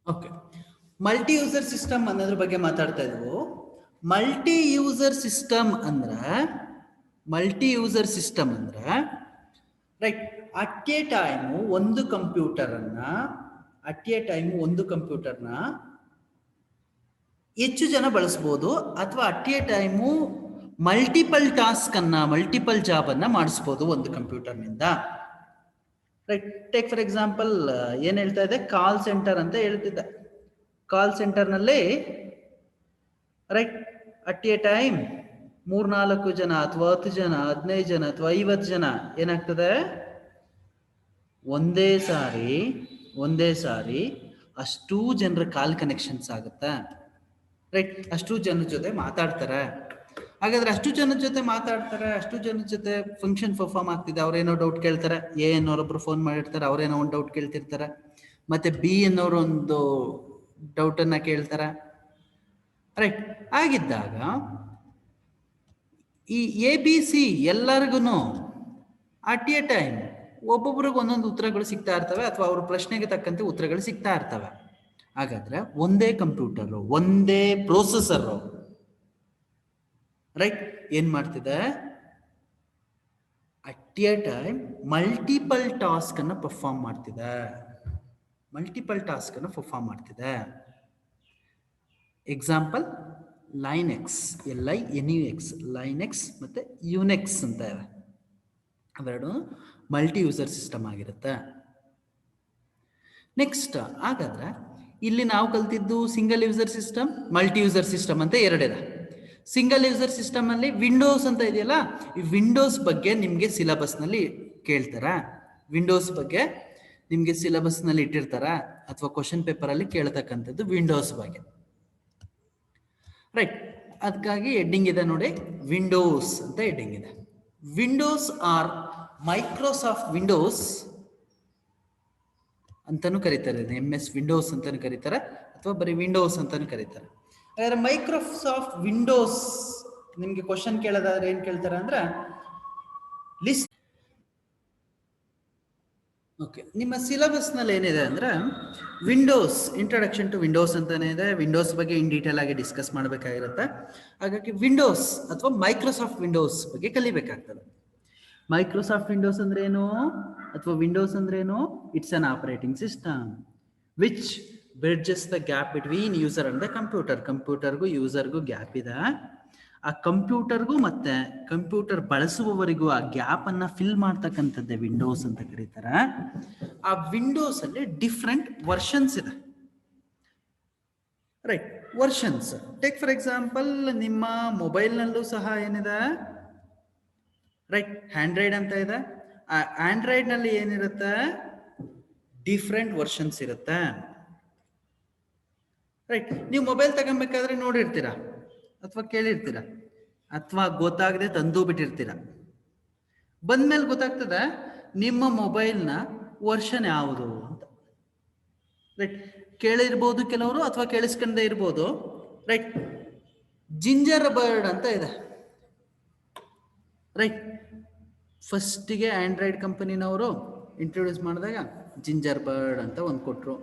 Okay. Multi user system ಅನ್ನೋದ್ರ ಬಗ್ಗೆ ಮಾತಾಡ್ತಾ ಇದ್ವು. ಮಲ್ಟಿ ಯೂಸರ್ ಸಿಸ್ಟಮ್ ಅಂದ್ರೆ ರೈಟ್, ಅಟ್ ಎ ಟೈಮು ಒಂದು ಕಂಪ್ಯೂಟರ್ನ ಹೆಚ್ಚು ಜನ ಬಳಸ್ಬೋದು, ಅಥವಾ at a time multiple task ಅನ್ನ, ಮಲ್ಟಿಪಲ್ ಜಾಬ್ ಅನ್ನ ಮಾಡಿಸ್ಬೋದು ಒಂದು ಕಂಪ್ಯೂಟರ್ನಿಂದ, ರೈಟ್. ಟೇಕ್ ಫಾರ್ ಎಕ್ಸಾಂಪಲ್, ಏನ್ ಹೇಳ್ತಾ ಇದೆ, ಕಾಲ್ ಸೆಂಟರ್ ಅಂತ ಹೇಳ್ತಿದ್ದೆ. ಕಾಲ್ ಸೆಂಟರ್ನಲ್ಲಿ, ರೈಟ್, ಅಟ್ ಎ ಟೈಮ್ 3-4 ಜನ ಅಥವಾ 10 ಜನ, 15 ಜನ ಅಥವಾ 50 ಜನ ಏನಾಗ್ತದೆ, ಒಂದೇ ಸಾರಿ ಅಷ್ಟೂ ಜನರ ಕಾಲ್ ಕನೆಕ್ಷನ್ಸ್ ಆಗುತ್ತೆ, ರೈಟ್. ಅಷ್ಟು ಜನರ ಜೊತೆ ಮಾತಾಡ್ತಾರೆ. ಹಾಗಾದ್ರೆ ಅಷ್ಟು ಜನರ ಜೊತೆ ಫಂಕ್ಷನ್ ಪರ್ಫಾರ್ಮ್ ಆಗ್ತಿದೆ. ಅವ್ರೇನೋ ಡೌಟ್ ಕೇಳ್ತಾರೆ, ಎ ಅನ್ನೋರೊಬ್ರು ಫೋನ್ ಮಾಡಿರ್ತಾರೆ, ಅವ್ರೇನೋ ಒಂದು ಡೌಟ್ ಕೇಳ್ತಿರ್ತಾರೆ, ಮತ್ತೆ ಬಿ ಅನ್ನೋರು ಒಂದು ಡೌಟ್ ಅನ್ನ ಕೇಳ್ತಾರೆ, ರೈಟ್. ಆಗಿದ್ದಾಗ ಈ ABC ಎಲ್ಲರಿಗೂ ಅಟ್ ಎ ಟೈಮ್ ಒಬ್ಬೊಬ್ರಿಗೆ ಒಂದೊಂದು ಉತ್ತರಗಳು ಸಿಗ್ತಾ ಇರ್ತವೆ, ಅಥವಾ ಅವ್ರ ಪ್ರಶ್ನೆಗೆ ತಕ್ಕಂತೆ ಉತ್ತರಗಳು ಸಿಗ್ತಾ ಇರ್ತವೆ. ಹಾಗಾದ್ರೆ ಒಂದೇ ಕಂಪ್ಯೂಟರ್, ಒಂದೇ ಪ್ರೊಸೆಸರ್, ರೈಟ್, ಏನ್ ಮಾಡ್ತಿದೆ, at a time multiple task ಅನ್ನ ಪರ್ಫಾರ್ಮ್ ಮಾಡ್ತಿದೆ. ಎಕ್ಸಾಂಪಲ್, ಲೈನೆಕ್ಸ್, LINUX, ಲೈನೆಕ್ಸ್ ಮತ್ತೆ ಯುನೆಕ್ಸ್ ಅಂತ ಇದೆ. ಅವೆರಡು ಮಲ್ಟಿ ಯೂಸರ್ ಸಿಸ್ಟಮ್ ಆಗಿರುತ್ತೆ. ನೆಕ್ಸ್ಟ್, ಹಾಗಾದ್ರೆ ಇಲ್ಲಿ ನಾವು ಕಲ್ತಿದ್ದು single user system, multi user system ಅಂತ ಎರಡಿದೆ. ಸಿಂಗಲ್ ಯೂಸರ್ ಸಿಸ್ಟಮ್ ಅಲ್ಲಿ ವಿಂಡೋಸ್ ಅಂತ ಇದೆಯಲ್ಲ, ಈ ವಿಂಡೋಸ್ ಬಗ್ಗೆ ನಿಮ್ಗೆ ಸಿಲೆಬಸ್ ನಲ್ಲಿ ಕೇಳ್ತಾರ, ವಿಂಡೋಸ್ ಬಗ್ಗೆ ನಿಮ್ಗೆ ಸಿಲೆಬಸ್ ನಲ್ಲಿ ಇಟ್ಟಿರ್ತಾರ, ಅಥವಾ ಕ್ವಶನ್ ಪೇಪರ್ ಅಲ್ಲಿ ಕೇಳ್ತಕ್ಕಂಥದ್ದು ವಿಂಡೋಸ್ ಬಗ್ಗೆ, ರೈಟ್. ಅದಕ್ಕಾಗಿ ಹೆಡ್ಡಿಂಗ್ ಇದೆ ನೋಡಿ, ವಿಂಡೋಸ್ ಅಂತ ಹೆಡ್ಡಿಂಗ್ ಇದೆ. ವಿಂಡೋಸ್ ಆರ್ ಮೈಕ್ರೋಸಾಫ್ಟ್ ವಿಂಡೋಸ್ ಅಂತಾನು ಕರೀತಾರೆ, MS ವಿಂಡೋಸ್ ಅಂತಾನು ಕರೀತಾರೆ, ಅಥವಾ ಬರೀ ವಿಂಡೋಸ್ ಅಂತಾನು ಕರೀತಾರೆ. ಹಾಗಾದ್ರೆ ಮೈಕ್ರೋಸಾಫ್ಟ್ ವಿಂಡೋಸ್ ನಿಮ್ಗೆ ಕ್ವಶನ್ ಕೇಳೋದಾದ್ರೆ ಏನ್ ಕೇಳ್ತಾರೆ ಅಂದ್ರೆ ಲಿಸ್ಟ್. ಓಕೆ, ನಿಮ್ಮ ಸಿಲೆಬಸ್ ನಲ್ಲಿ ಏನಿದೆ ಅಂದ್ರೆ ವಿಂಡೋಸ್ ಇಂಟ್ರೊಡಕ್ಷನ್ ಟು ವಿಂಡೋಸ್ ಅಂತಾನೆ ಇದೆ. ವಿಂಡೋಸ್ ಬಗ್ಗೆ ಇನ್ ಡೀಟೇಲ್ ಆಗಿ ಡಿಸ್ಕಸ್ ಮಾಡಬೇಕಾಗಿರುತ್ತೆ. ಹಾಗಾಗಿ ವಿಂಡೋಸ್ ಅಥವಾ ಮೈಕ್ರೋಸಾಫ್ಟ್ ವಿಂಡೋಸ್ ಬಗ್ಗೆ ಕಲಿಬೇಕಾಗ್ತದೆ. ಮೈಕ್ರೋಸಾಫ್ಟ್ ವಿಂಡೋಸ್ ಅಂದ್ರೆ ಏನು ಅಥವಾ ವಿಂಡೋಸ್ ಅಂದ್ರೆ ಏನು? It's an operating system which bridges the gap between user and the computer. ಕಂಪ್ಯೂಟರ್ಗೂ ಯೂಸರ್ಗೂ ಗ್ಯಾಪ್ ಇದೆ. ಆ ಕಂಪ್ಯೂಟರ್ಗೂ ಮತ್ತೆ ಕಂಪ್ಯೂಟರ್ ಬಳಸುವವರಿಗೂ ಆ ಗ್ಯಾಪ್ ಅನ್ನ ಫಿಲ್ ಮಾಡ್ತಕ್ಕಂಥದ್ದೇ ವಿಂಡೋಸ್ ಅಂತ ಕರೀತಾರೆ. ಆ ವಿಂಡೋಸ್ ಅಲ್ಲಿ ಡಿಫ್ರೆಂಟ್ ವರ್ಷನ್ಸ್ ಇದೆ, right? Versions take for example, ನಿಮ್ಮ ಮೊಬೈಲ್ನಲ್ಲೂ ಸಹ ಏನಿದೆ, ರೈಟ್, ಆಂಡ್ರಾಯ್ಡ್ ಅಂತ ಇದೆ. ಆ ಆಂಡ್ರಾಯ್ಡ್ ನಲ್ಲಿ ಏನಿರುತ್ತೆ, ಡಿಫ್ರೆಂಟ್ ವರ್ಷನ್ಸ್ ಇರುತ್ತೆ, ರೈಟ್? ನೀವು ಮೊಬೈಲ್ ತಗೊಬೇಕಾದ್ರೆ ನೋಡಿರ್ತೀರಾ ಅಥವಾ ಕೇಳಿರ್ತೀರ ಅಥವಾ ಗೊತ್ತಾಗದೆ ತಂದು ಬಿಟ್ಟಿರ್ತೀರ. ಬಂದ್ಮೇಲೆ ಗೊತ್ತಾಗ್ತದೆ ನಿಮ್ಮ ಮೊಬೈಲ್ನ ವರ್ಷನ್ ಯಾವುದು ಅಂತ, ರೈಟ್? ಕೇಳಿರ್ಬೋದು ಕೆಲವರು ಅಥವಾ ಕೇಳಿಸ್ಕೊಂಡೇ ಇರ್ಬೋದು, ರೈಟ್? ಜಿಂಜರ್ ಬರ್ಡ್ ಅಂತ ಇದೆ, ರೈಟ್? ಫಸ್ಟಿಗೆ ಆಂಡ್ರಾಯ್ಡ್ ಕಂಪನಿನವರು ಇಂಟ್ರೊಡ್ಯೂಸ್ ಮಾಡಿದಾಗ ಜಿಂಜರ್ ಬರ್ಡ್ ಅಂತ ಒಂದು ಕೊಟ್ಟರು.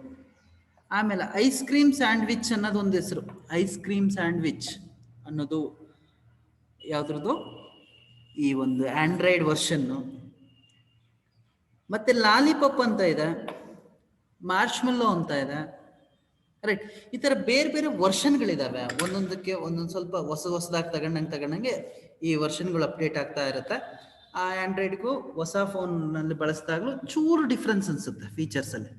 ಆಮೇಲೆ ಐಸ್ ಕ್ರೀಮ್ ಸ್ಯಾಂಡ್ವಿಚ್ ಅನ್ನೋದು ಒಂದು ಹೆಸರು. ಐಸ್ ಕ್ರೀಮ್ ಸ್ಯಾಂಡ್ವಿಚ್ ಅನ್ನೋದು ಯಾವ್ದ್ರದ್ದು? ಈ ಒಂದು ಆಂಡ್ರಾಯ್ಡ್ ವರ್ಷನ್ನು. ಮತ್ತೆ ಲಾಲಿಪಾಪ್ ಅಂತ ಇದೆ, ಮಾರ್ಷ್ಮೆಲ್ಲೋ ಅಂತ ಇದೆ, ರೈಟ್? ಈ ತರ ಬೇರೆ ಬೇರೆ ವರ್ಷನ್ಗಳಿದಾವೆ. ಒಂದೊಂದಕ್ಕೆ ಒಂದೊಂದು ಸ್ವಲ್ಪ ಹೊಸದಾಗಿ ತಗೊಂಡಂಗೆ ಈ ವರ್ಷನ್ಗಳು ಅಪ್ಡೇಟ್ ಆಗ್ತಾ ಇರುತ್ತೆ. ಆ ಆಂಡ್ರಾಯ್ಡ್ಗೂ ಹೊಸ ಫೋನ್ ನಲ್ಲಿ ಬಳಸಿದಾಗಲೂ ಚೂರು ಡಿಫ್ರೆನ್ಸ್ ಅನ್ಸುತ್ತೆ ಫೀಚರ್ಸ್ ಅಲ್ಲಿ.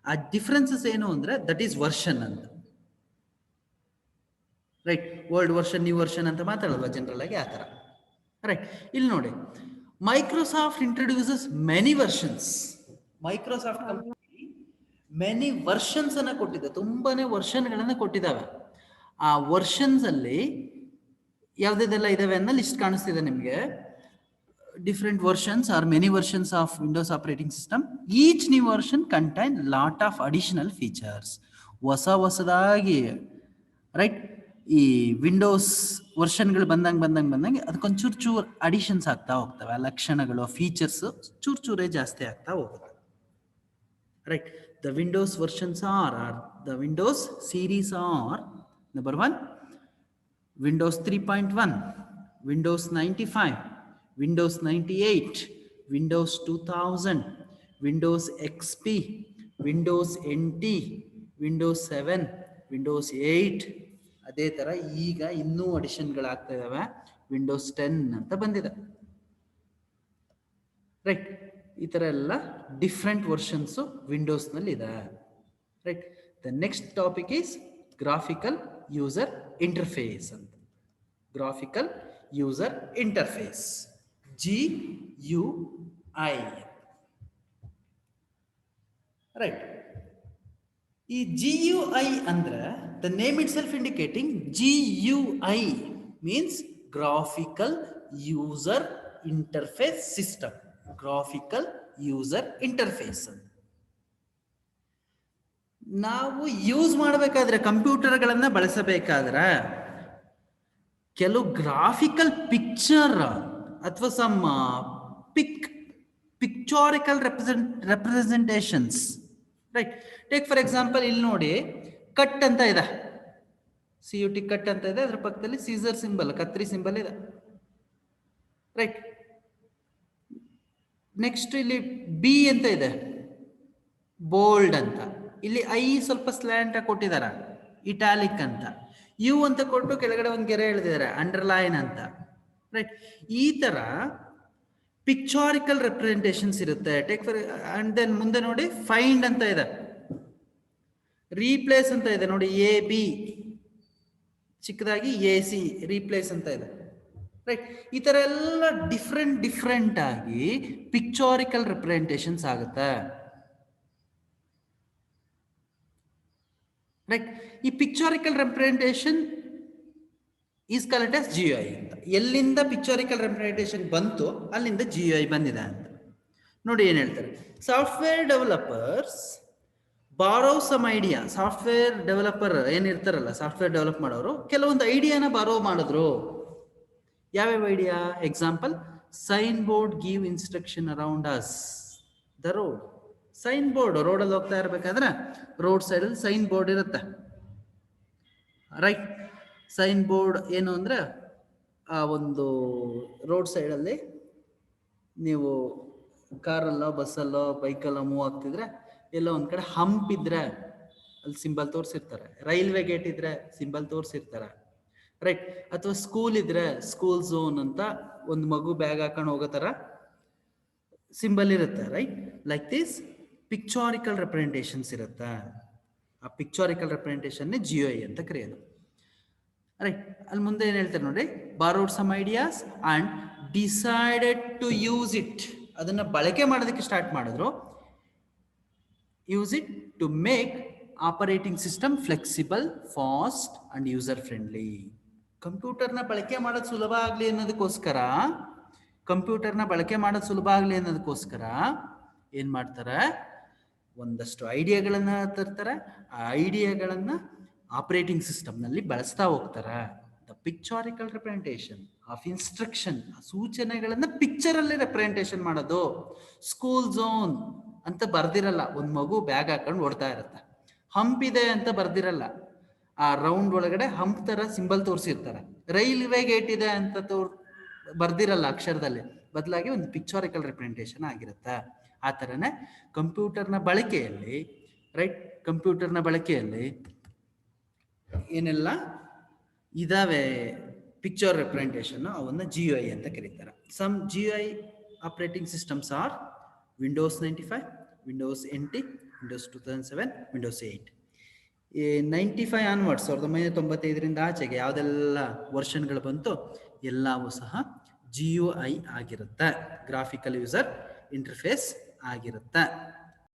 ಆ ಡಿಫ್ರೆನ್ಸಸ್ ಏನು ಅಂದ್ರೆ ದಟ್ ಈಸ್ ವರ್ಷನ್ ಅಂತ, right? Old version, new version ಅಂತ ಮಾತಾಡಲ್ವಾ ಜನರಲ್ ಆಗಿ, ಆ ತರ, ರೈಟ್? ಇಲ್ಲಿ ನೋಡಿ, Microsoft introduces many versions. Microsoft company many versions ಅನ್ನ ಕೊಟ್ಟಿದೆ, ತುಂಬಾನೇ ವರ್ಷನ್ಗಳನ್ನ ಕೊಟ್ಟಿದ್ದಾವೆ. ಆ ವರ್ಷನ್ಸ್ ಅಲ್ಲಿ ಯಾವ್ದೆಲ್ಲ ಇದಾವೆ ಅನ್ನೋ ಲಿಸ್ಟ್ ಕಾಣಿಸ್ತಿದೆ ನಿಮ್ಗೆ. Different versions are many versions of Windows operating system. Each new version contain lot of additional features. ಹೊಸದಾಗಿ, ರೈಟ್, ಈ ವಿಂಡೋಸ್ ವರ್ಷನ್ಗಳು ಬಂದಂಗೆ ಅದಕ್ಕೊಂದು ಚೂರು ಅಡಿಷನ್ಸ್ ಆಗ್ತಾ ಹೋಗ್ತವೆ. ಆ ಲಕ್ಷಣಗಳು, ಫೀಚರ್ಸ್ ಚೂರೇ ಜಾಸ್ತಿ ಆಗ್ತಾ ಹೋಗುತ್ತೆ, right? The Windows versions are the Windows series are number 1 Windows 3.1, Windows 95, Windows 98, Windows 2000, Windows XP, Windows NT, Windows 7, Windows 8. ಅದೇ ತರ ಈಗ ಇನ್ನೂ ಅಡಿಷನ್ಗಳಾಗ್ತಾ ಇದಾವೆ. ವಿಂಡೋಸ್ 10 ಅಂತ ಬಂದಿದೆ, ರೈಟ್? ಈ ತರ ಎಲ್ಲ ಡಿಫ್ರೆಂಟ್ ವರ್ಷನ್ಸ್ ವಿಂಡೋಸ್ ನಲ್ಲಿ ಇದೆ, right? The next topic is graphical user interface ಅಂತ. Graphical user interface, GUI, right? ಈ GUI ಅಂದ್ರೆ the name itself indicating, GUI means graphical user interface system. Graphical user interface. ನಾವು ಯೂಸ್ ಮಾಡಬೇಕಾದ್ರೆ, ಕಂಪ್ಯೂಟರ್ಗಳನ್ನ ಬಳಸಬೇಕಾದ್ರೆ ಕೆಲವು ಗ್ರಾಫಿಕಲ್ ಪಿಕ್ಚರ್ ಅಥವಾ some pictorial representations, right? Take for example, ಇಲ್ಲಿ ನೋಡಿ, ಕಟ್ ಅಂತ ಇದೆ, CUT ಕಟ್ ಅಂತ ಇದೆ, ಅದ್ರ ಪಕ್ಕದಲ್ಲಿ ಸೀಸರ್ ಸಿಂಬಲ್, ಕತ್ರಿ ಸಿಂಬಲ್ ಇದೆ, ರೈಟ್? ನೆಕ್ಸ್ಟ್ ಇಲ್ಲಿ B ಅಂತ ಇದೆ, ಬೋಲ್ಡ್ ಅಂತ. ಇಲ್ಲಿ I ಸ್ವಲ್ಪ ಸ್ಲ್ಯಾಂಟ್ ಕೊಟ್ಟಿದ್ದಾರೆ, ಇಟಾಲಿಕ್ ಅಂತ. U ಅಂತ ಕೊಟ್ಟು ಕೆಳಗಡೆ ಒಂದು ಗೆರೆ ಎಳೆದಿದ್ದಾರೆ, ಅಂಡರ್ಲೈನ್ ಅಂತ, ರೈಟ್? ಈ ತರ ಪಿಕ್ಚೋರಿಕಲ್ ರೆಪ್ರೆಸೆಂಟೇಷನ್ಸ್ ಇರುತ್ತೆ. ಟೇಕ್ ಫಾರ್ ಅಂಡ್ ದೆನ್ ಮುಂದೆ ನೋಡಿ, ಫೈಂಡ್ ಅಂತ ಇದೆ, ರೀಪ್ಲೇಸ್ ಅಂತ ಇದೆ ನೋಡಿ, AB ಚಿಕ್ಕದಾಗಿ, AC ರೀಪ್ಲೇಸ್ ಅಂತ ಇದೆ, ರೈಟ್? ಈ ತರ ಎಲ್ಲ ಡಿಫ್ರೆಂಟ್ ಆಗಿ ಪಿಕ್ಚೋರಿಕಲ್ ರೆಪ್ರೆಸೆಂಟೇಷನ್ಸ್ ಆಗುತ್ತೆ, ರೈಟ್? ಈ pictorial representation is called as GUI ಅಂತ. ಎಲ್ಲಿಂದ ಪಿಕ್ಚರಿಕಲ್ ರೆಪ್ರೆಸೆಂಟೇಷನ್ ಬಂತು ಅಲ್ಲಿಂದ GUI ಬಂದಿದೆ ಅಂತ. ನೋಡಿ ಏನು ಹೇಳ್ತಾರೆ, software developers borrow some idea. Software developer ಏನಿರ್ತಾರಲ್ಲ, ಸಾಫ್ಟ್ವೇರ್ ಡೆವಲಪ್ ಮಾಡೋರು ಕೆಲವೊಂದು ಐಡಿಯಾನ ಬಾರೋ ಮಾಡಿದ್ರು. ಯಾವ್ಯಾವ idea? Example, sign board give instruction around us the road. Sign board, ರೋಡಲ್ಲಿ ಹೋಗ್ತಾ ಇರ್ಬೇಕಾದ್ರೆ ರೋಡ್ ಸೈಡಲ್ಲಿ ಸೈನ್ ಬೋರ್ಡ್ ಇರುತ್ತೆ, ರೈಟ್? ಸೈನ್ ಬೋರ್ಡ್ ಏನು ಅಂದರೆ, ಆ ಒಂದು ರೋಡ್ ಸೈಡಲ್ಲಿ ನೀವು ಕಾರಲ್ಲೋ ಬಸ್ಸಲ್ಲೋ ಬೈಕಲ್ಲೋ ಮೂವ್ ಆಗ್ತಿದ್ರೆ ಎಲ್ಲೋ ಒಂದು ಕಡೆ ಹಂಪ್ ಇದ್ರೆ ಅಲ್ಲಿ ಸಿಂಬಲ್ ತೋರಿಸಿರ್ತಾರೆ, ರೈಲ್ವೆ ಗೇಟ್ ಇದ್ರೆ ಸಿಂಬಲ್ ತೋರಿಸಿರ್ತಾರೆ, ರೈಟ್? ಅಥವಾ ಸ್ಕೂಲ್ ಇದ್ರೆ ಸ್ಕೂಲ್ ಝೋನ್ ಅಂತ ಒಂದು ಮಗು ಬ್ಯಾಗ್ ಹಾಕೊಂಡು ಹೋಗೋ ಥರ ಸಿಂಬಲ್ ಇರುತ್ತೆ, ರೈಟ್? ಲೈಕ್ ದಿಸ್ ಪಿಕ್ಚೋರಿಕಲ್ ರೆಪ್ರೆಸೆಂಟೇಷನ್ಸ್ ಇರುತ್ತೆ. ಆ ಪಿಕ್ಚೋರಿಕಲ್ ರೆಪ್ರೆಸೆಂಟೇಷನ್ನೇ GUI ಅಂತ ಕರೆಯೋದು, ರೈಟ್? ಅಲ್ಲಿ ಮುಂದೆ ಏನು ಹೇಳ್ತಾರೆ ನೋಡಿ, borrowed some ideas and decided to use it. ಅದನ್ನು ಬಳಕೆ ಮಾಡೋದಕ್ಕೆ ಸ್ಟಾರ್ಟ್ ಮಾಡಿದ್ರು. Use it to make operating system flexible, fast and user friendly. ಕಂಪ್ಯೂಟರ್ನ ಬಳಕೆ ಮಾಡೋದು ಸುಲಭ ಆಗಲಿ ಅನ್ನೋದಕ್ಕೋಸ್ಕರ, ಏನು ಮಾಡ್ತಾರೆ, ಒಂದಷ್ಟು ಐಡಿಯಾಗಳನ್ನು ತರ್ತಾರೆ. ಆ ಐಡಿಯಾಗಳನ್ನು ಆಪರೇಟಿಂಗ್ ಸಿಸ್ಟಮ್ನಲ್ಲಿ ಬಳಸ್ತಾ ಹೋಗ್ತಾರೆ. ದ ಪಿಕ್ಚೋರಿಕಲ್ ರೆಪ್ರೆಸೆಂಟೇಷನ್ ಆಫ್ ಇನ್ಸ್ಟ್ರಕ್ಷನ್, ಸೂಚನೆಗಳನ್ನು ಪಿಕ್ಚರಲ್ಲಿ ರೆಪ್ರೆಸೆಂಟೇಷನ್ ಮಾಡೋದು. ಸ್ಕೂಲ್ ಝೋನ್ ಅಂತ ಬರ್ದಿರಲ್ಲ, ಒಂದು ಮಗು ಬ್ಯಾಗ್ ಹಾಕೊಂಡು ಓಡ್ತಾ ಇರುತ್ತೆ. ಹಂಪ್ ಇದೆ ಅಂತ ಬರ್ದಿರಲ್ಲ, ಆ ರೌಂಡ್ ಒಳಗಡೆ ಹಂಪ್ ತರ ಸಿಂಬಲ್ ತೋರಿಸಿರ್ತಾರೆ. ರೈಲ್ವೆ ಗೇಟ್ ಇದೆ ಅಂತ ಬರ್ದಿರಲ್ಲ ಅಕ್ಷರದಲ್ಲಿ, ಬದಲಾಗಿ ಒಂದು ಪಿಕ್ಚೋರಿಕಲ್ ರೆಪ್ರೆಸೆಂಟೇಷನ್ ಆಗಿರುತ್ತೆ. ಆ ಥರನೇ ಕಂಪ್ಯೂಟರ್ನ ಬಳಕೆಯಲ್ಲಿ, ರೈಟ್? ಕಂಪ್ಯೂಟರ್ನ ಬಳಕೆಯಲ್ಲಿ ಏನೆಲ್ಲ ಇದಾವೆ ಪಿಕ್ಚರ್ ರೆಪ್ರೆಸೆಂಟೇಷನ್, ಅವನ್ನ GUI ಅಂತ ಕರೀತಾರೆ. Some GUI operating systems are Windows 95, Windows NT, Windows 2007, Windows 8. 95 onwards, 1995ರಿಂದ ಆಚೆಗೆ ಯಾವುದೆಲ್ಲ ವರ್ಷನ್ಗಳು ಬಂತು ಎಲ್ಲವೂ ಸಹ GUI ಆಗಿರುತ್ತೆ, ಗ್ರಾಫಿಕಲ್ ಯೂಸರ್ ಇಂಟರ್ಫೇಸ್ ಆಗಿರುತ್ತೆ.